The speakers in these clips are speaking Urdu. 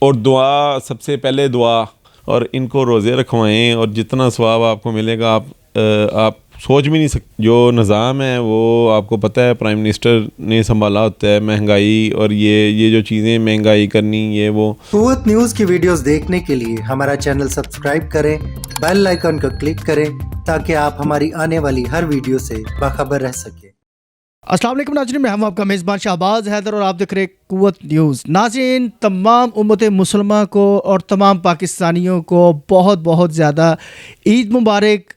اور دعا سب سے پہلے دعا، اور ان کو روزے رکھوائیں اور جتنا ثواب آپ کو ملے گا آپ سوچ بھی نہیں سکتے۔ جو نظام ہے وہ آپ کو پتہ ہے پرائم منسٹر نے سنبھالا ہوتا ہے، مہنگائی اور یہ جو چیزیں مہنگائی کرنی یہ وہ۔ قوت نیوز کی ویڈیوز دیکھنے کے لیے ہمارا چینل سبسکرائب کریں، بیل آئیکن کو کلک کریں تاکہ آپ ہماری آنے والی ہر ویڈیو سے باخبر رہ سکیں۔ السلام علیکم ناظرین، میں ہوں آپ کا میزبان شہباز حیدر اور آپ دیکھ رہے قوت نیوز۔ ناظرین، تمام امت مسلمہ کو اور تمام پاکستانیوں کو بہت بہت زیادہ عید مبارک۔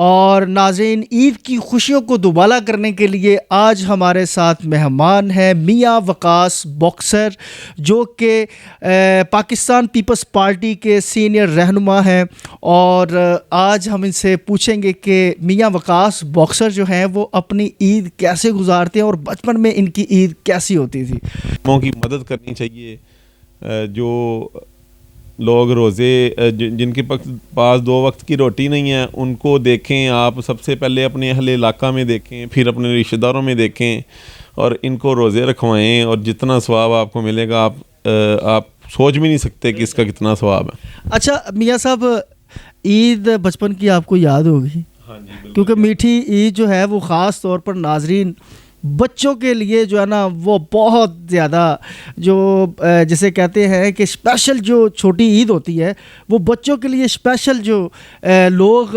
اور ناظرین، عید کی خوشیوں کو دوبالا کرنے کے لیے آج ہمارے ساتھ مہمان ہیں میاں وقاص باکسر، جو کہ پاکستان پیپلز پارٹی کے سینئر رہنما ہیں، اور آج ہم ان سے پوچھیں گے کہ میاں وقاص باکسر جو ہیں وہ اپنی عید کیسے گزارتے ہیں اور بچپن میں ان کی عید کیسی ہوتی تھی۔ لوگوں کی مدد کرنی چاہیے، جو لوگ روزے جن کے پاس 2 وقت کی روٹی نہیں ہے ان کو دیکھیں آپ، سب سے پہلے اپنے اہل علاقہ میں دیکھیں، پھر اپنے رشتہ داروں میں دیکھیں اور ان کو روزے رکھوائیں اور جتنا ثواب آپ کو ملے گا آپ سوچ بھی نہیں سکتے کہ اس کا کتنا ثواب ہے۔ اچھا میاں صاحب، عید بچپن کی آپ کو یاد ہوگی؟ ہاں جی، کیونکہ میٹھی عید جو ہے وہ خاص طور پر ناظرین بچوں کے لیے جو ہے نا وہ بہت زیادہ جو جسے کہتے ہیں کہ اسپیشل جو چھوٹی عید ہوتی ہے وہ بچوں کے لیے اسپیشل، جو لوگ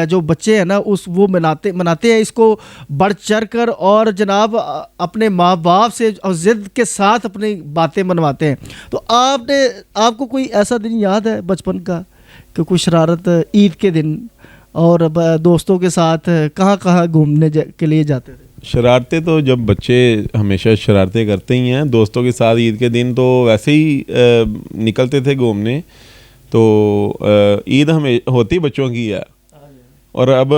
جو بچے ہیں نا وہ مناتے ہیں اس کو بڑھ چڑھ کر، اور جناب اپنے ماں باپ سے اور ضد کے ساتھ اپنی باتیں منواتے ہیں۔ تو آپ کو کوئی ایسا دن یاد ہے بچپن کا کہ کوئی شرارت عید کے دن اور دوستوں کے ساتھ کہاں کہاں گھومنے کے لیے جاتے تھے؟ شرارتیں تو جب بچے ہمیشہ شرارتیں کرتے ہی ہیں، دوستوں کے ساتھ عید کے دن تو ویسے ہی نکلتے تھے گھومنے، تو عید ہمیں ہوتی بچوں کی ہے۔ اور اب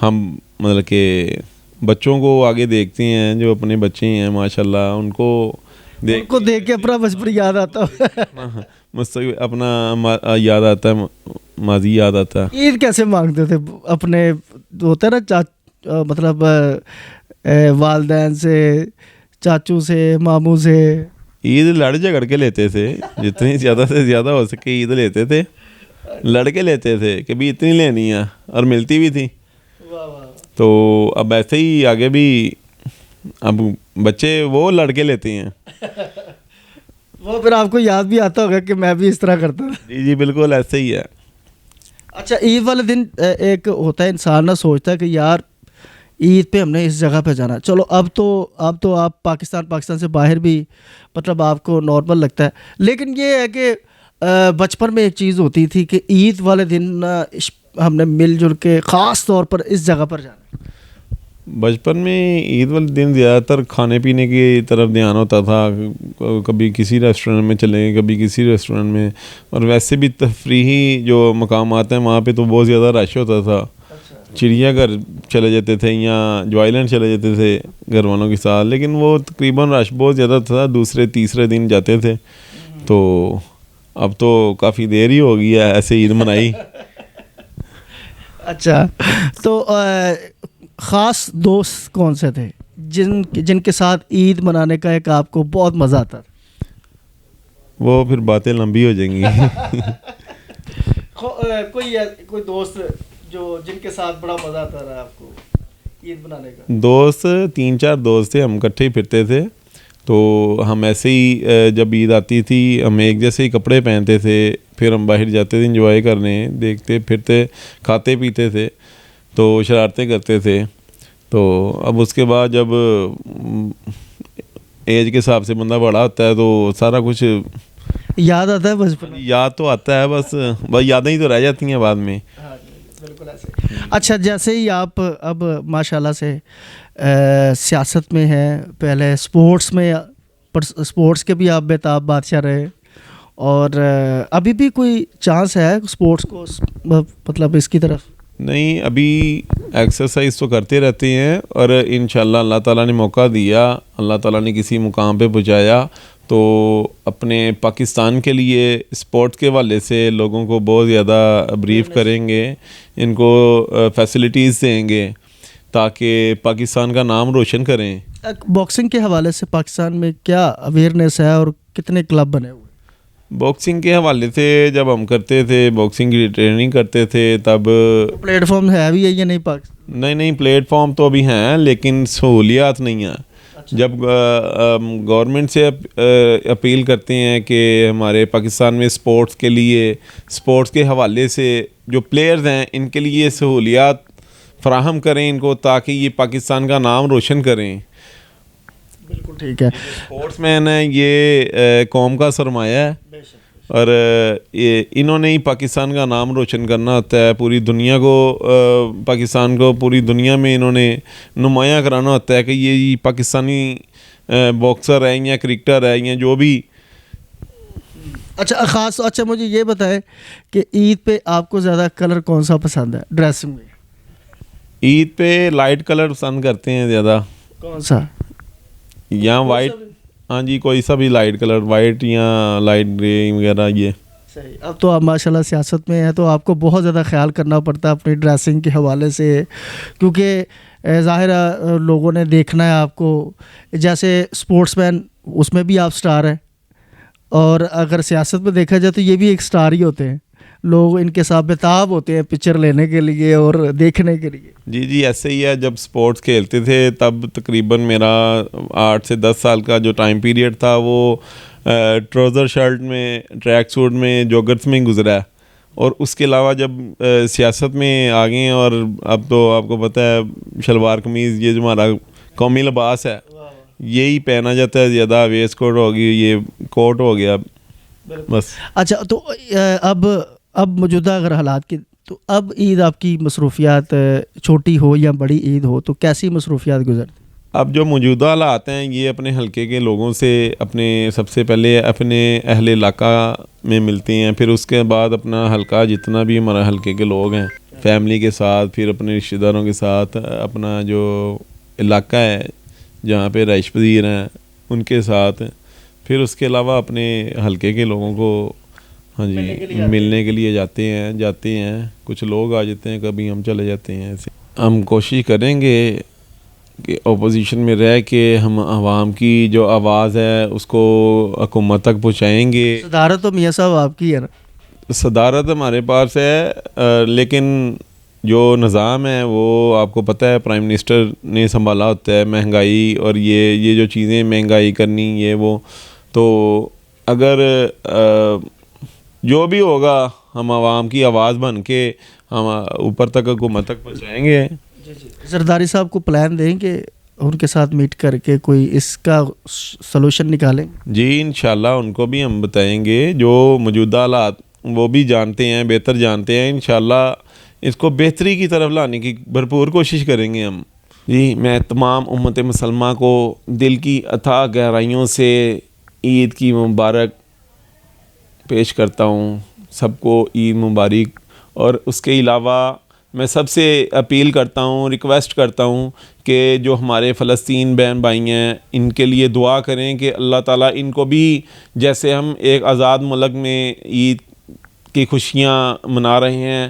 ہم مطلب کہ بچوں کو آگے دیکھتے ہیں، جو اپنے بچے ہیں ماشاءاللہ ان کو دیکھ کے اپنا بچپن یاد آتا ہے، مستقبل اپنا یاد آتا ہے، ماضی یاد آتا ہے۔ عید کیسے مانگتے تھے اپنے ہوتا ہے نا مطلب والدین سے، چاچو سے، ماموں سے؟ عید لڑ جھگڑ کے لیتے تھے، جتنی زیادہ سے زیادہ ہو سکے عید لیتے تھے، لڑ کے لیتے تھے کہ بھی اتنی لینی ہے، اور ملتی بھی تھی۔ تو اب ایسے ہی آگے بھی اب بچے وہ لڑ کے لیتے ہیں۔ وہ پھر آپ کو یاد بھی آتا ہوگا کہ میں بھی اس طرح کرتا ہوں۔ جی بالکل ایسے ہی ہے۔ اچھا، عید والے دن ایک ہوتا ہے انسان نہ سوچتا ہے کہ یار عید پہ ہم نے اس جگہ پہ جانا، چلو اب تو آپ پاکستان سے باہر بھی مطلب آپ کو نارمل لگتا ہے، لیکن یہ ہے کہ بچپن میں ایک چیز ہوتی تھی کہ عید والے دن ہم نے مل جل کے خاص طور پر اس جگہ پر جانا۔ بچپن میں عید والے دن زیادہ تر کھانے پینے کی طرف دھیان ہوتا تھا، کبھی کسی ریسٹورنٹ میں چلے گئے، کبھی کسی ریسٹورنٹ میں، اور ویسے بھی تفریحی جو مقامات ہیں وہاں پہ تو بہت زیادہ رش ہوتا تھا۔ چڑیا گھر چلے جاتے تھے یا جو آئیلینڈ چلے جاتے تھے گھر والوں کے ساتھ، لیکن وہ تقریباً رش بہت زیادہ تھا، دوسرے تیسرے دن جاتے تھے۔ تو اب تو کافی دیر ہی ہو گئی ہے ایسے عید منائی۔ اچھا، تو خاص دوست کون سے تھے جن کے ساتھ عید منانے کا ایک آپ کو بہت مزہ آتا تھا؟ وہ پھر باتیں لمبی ہو جائیں گی۔ کوئی دوست جن کے ساتھ بڑا مزہ آتا رہا آپ کو عید منانے کا؟ دوست 3-4 دوست تھے، ہم اکٹھے ہی پھرتے تھے، تو ہم ایسے ہی جب عید آتی تھی ہم ایک جیسے ہی کپڑے پہنتے تھے، پھر ہم باہر جاتے تھے انجوائے کرنے، دیکھتے پھرتے کھاتے پیتے تھے، تو شرارتیں کرتے تھے۔ تو اب اس کے بعد جب ایج کے حساب سے بندہ بڑا ہوتا ہے تو سارا کچھ یاد آتا ہے بچپن، یاد تو آتا ہے، بس یادیں ہی تو رہ جاتی ہیں بعد میں۔ بالکل ایسے۔ اچھا، جیسے ہی آپ اب ماشاءاللہ سے سیاست میں ہیں، پہلے سپورٹس کے بھی آپ بیتاب بادشاہ رہے، اور ابھی بھی کوئی چانس ہے سپورٹس کو مطلب اس کی طرف؟ نہیں، ابھی ایکسرسائز تو کرتے رہتے ہیں، اور انشاءاللہ اللہ تعالیٰ نے موقع دیا، اللہ تعالیٰ نے کسی مقام پہ پہنچایا تو اپنے پاکستان کے لیے اسپورٹ کے حوالے سے لوگوں کو بہت زیادہ بریف کریں گے، ان کو فیسلٹیز دیں گے، تاکہ پاکستان کا نام روشن کریں. باکسنگ کے حوالے سے پاکستان میں کیا اویئرنیس ہے اور کتنے کلب بنے ہوئے؟ باکسنگ کے حوالے سے جب ہم کرتے تھے، باکسنگ کی ٹریننگ کرتے تھے، تب پلیٹ فارم ہے بھی ہے یا نہیں پاکستان؟ نہیں پلیٹ فارم تو ابھی ہیں لیکن سہولیات نہیں ہیں. جب گورنمنٹ سے اپیل کرتے ہیں کہ ہمارے پاکستان میں سپورٹس کے لیے، سپورٹس کے حوالے سے جو پلیئرز ہیں ان کے لیے سہولیات فراہم کریں ان کو، تاکہ یہ پاکستان کا نام روشن کریں. بالکل ٹھیک ہے. سپورٹس مین ہے یہ قوم کا سرمایہ ہے، اور انہوں نے ہی پاکستان کا نام روشن کرنا ہوتا ہے. پوری دنیا کو، پاکستان کو پوری دنیا میں انہوں نے نمایاں کرانا ہوتا ہے کہ یہ پاکستانی باکسر ہے یا کرکٹر ہے یا جو بھی. اچھا مجھے یہ بتائیں کہ عید پہ آپ کو زیادہ کلر کون سا پسند ہے ڈریسنگ میں؟ عید پہ لائٹ کلر پسند کرتے ہیں زیادہ. کون سا؟ یا وائٹ، ہاں جی کوئی سا بھی لائٹ کلر، وائٹ یا لائٹ گرے وغیرہ. یہ صحیح. اب تو آپ ماشاءاللہ سیاست میں ہیں تو آپ کو بہت زیادہ خیال کرنا پڑتا ہے اپنی ڈریسنگ کے حوالے سے، کیونکہ ظاہر ہے لوگوں نے دیکھنا ہے آپ کو. جیسے سپورٹس مین اس میں بھی آپ سٹار ہیں، اور اگر سیاست میں دیکھا جائے تو یہ بھی ایک سٹار ہی ہوتے ہیں. لوگ ان کے ساتھ بےتاب ہوتے ہیں پکچر لینے کے لیے اور دیکھنے کے لیے. جی ایسے ہی ہے. جب سپورٹس کھیلتے تھے تب تقریباً میرا 8 سے 10 سال کا جو ٹائم پیریڈ تھا وہ ٹراؤزر شرٹ میں، ٹریک سوٹ میں، جوگرس میں گزرا ہے. اور اس کے علاوہ جب سیاست میں آ گئے ہیں، اور اب تو آپ کو پتہ ہے شلوار قمیض یہ جو ہمارا قومی لباس ہے یہی پہنا جاتا ہے زیادہ. ویسٹ کوٹ ہو گئی، یہ کوٹ ہو گیا بس. اچھا تو اب موجودہ اگر حالات کی، تو اب عید آپ کی مصروفیات چھوٹی ہو یا بڑی عید ہو تو کیسی مصروفیات گزرتی؟ اب جو موجودہ حالات ہیں یہ اپنے حلقے کے لوگوں سے سب سے پہلے اپنے اہل علاقہ میں ملتے ہیں، پھر اس کے بعد اپنا حلقہ جتنا بھی ہمارا حلقے کے لوگ ہیں فیملی کے ساتھ، پھر اپنے رشتہ داروں کے ساتھ، اپنا جو علاقہ ہے جہاں پہ رہائش پذیر ہیں ان کے ساتھ، پھر اس کے علاوہ اپنے حلقے کے لوگوں کو ہاں جی ملنے کے لیے جاتے ہیں. کچھ لوگ آ جاتے ہیں، کبھی ہم چلے جاتے ہیں. ایسے ہم کوشش کریں گے کہ اپوزیشن میں رہ کے ہم عوام کی جو آواز ہے اس کو حکومت تک پہنچائیں گے. صدارت تو میاں صاحب آپ کی ہے نا؟ صدارت ہمارے پاس ہے، لیکن جو نظام ہے وہ آپ کو پتہ ہے پرائم منسٹر نے سنبھالا ہوتا ہے. مہنگائی اور یہ جو چیزیں مہنگائی کرنی یہ وہ، تو اگر جو بھی ہوگا ہم عوام کی آواز بن کے ہم اوپر تک حکومت تک پہنچائیں گے. زرداری صاحب کو پلان دیں کہ ان کے ساتھ میٹ کر کے کوئی اس کا سلوشن نکالیں. جی انشاءاللہ ان کو بھی ہم بتائیں گے. جو موجودہ حالات وہ بھی جانتے ہیں، بہتر جانتے ہیں. انشاءاللہ اس کو بہتری کی طرف لانے کی بھرپور کوشش کریں گے ہم. جی میں تمام امت مسلمہ کو دل کی اتھاہ گہرائیوں سے عید کی مبارک پیش کرتا ہوں. سب کو عید مبارک. اور اس کے علاوہ میں سب سے اپیل کرتا ہوں، ریکویسٹ کرتا ہوں کہ جو ہمارے فلسطین بہن بھائی ہیں ان کے لیے دعا کریں کہ اللہ تعالیٰ ان کو بھی، جیسے ہم ایک آزاد ملک میں عید کی خوشیاں منا رہے ہیں،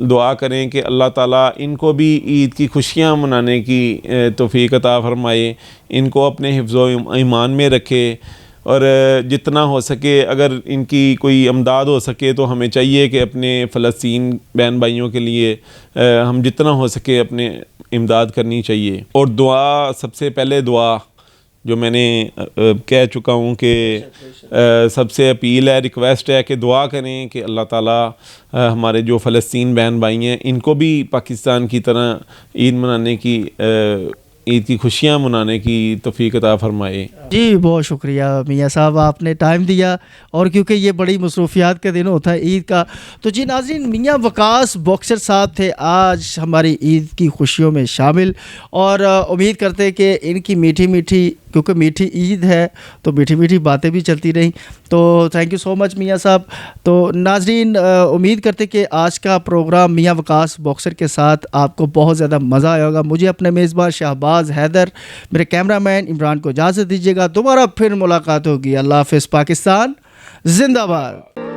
دعا کریں کہ اللہ تعالیٰ ان کو بھی عید کی خوشیاں منانے کی توفیق عطا فرمائے، ان کو اپنے حفظ و ایمان میں رکھے. اور جتنا ہو سکے اگر ان کی کوئی امداد ہو سکے تو ہمیں چاہیے کہ اپنے فلسطین بہن بھائیوں کے لیے ہم جتنا ہو سکے اپنے امداد کرنی چاہیے. اور دعا، سب سے پہلے دعا جو میں نے کہہ چکا ہوں کہ سب سے اپیل ہے، ریکویسٹ ہے کہ دعا کریں کہ اللہ تعالیٰ ہمارے جو فلسطین بہن بھائی ہیں ان کو بھی پاکستان کی طرح عید منانے کی، عید کی خوشیاں منانے کی توفیق عطا فرمائے. جی بہت شکریہ میاں صاحب، آپ نے ٹائم دیا. اور کیونکہ یہ بڑی مصروفیات کا دن ہوتا ہے عید کا، تو جی ناظرین میاں وقاص باکسر صاحب تھے آج ہماری عید کی خوشیوں میں شامل. اور امید کرتے کہ ان کی میٹھی میٹھی، کیونکہ میٹھی عید ہے تو میٹھی میٹھی باتیں بھی چلتی رہیں. تو تھینک یو سو مچ میاں صاحب. تو ناظرین امید کرتے کہ آج کا پروگرام میاں وقاص باکسر کے ساتھ آپ کو بہت زیادہ مزہ آیا ہوگا. مجھے اپنے میزبان شہباز حیدر، میرے کیمرہ مین عمران کو اجازت دیجیے گا. دوبارہ پھر ملاقات ہوگی. اللہ حافظ. پاکستان زندہ باد.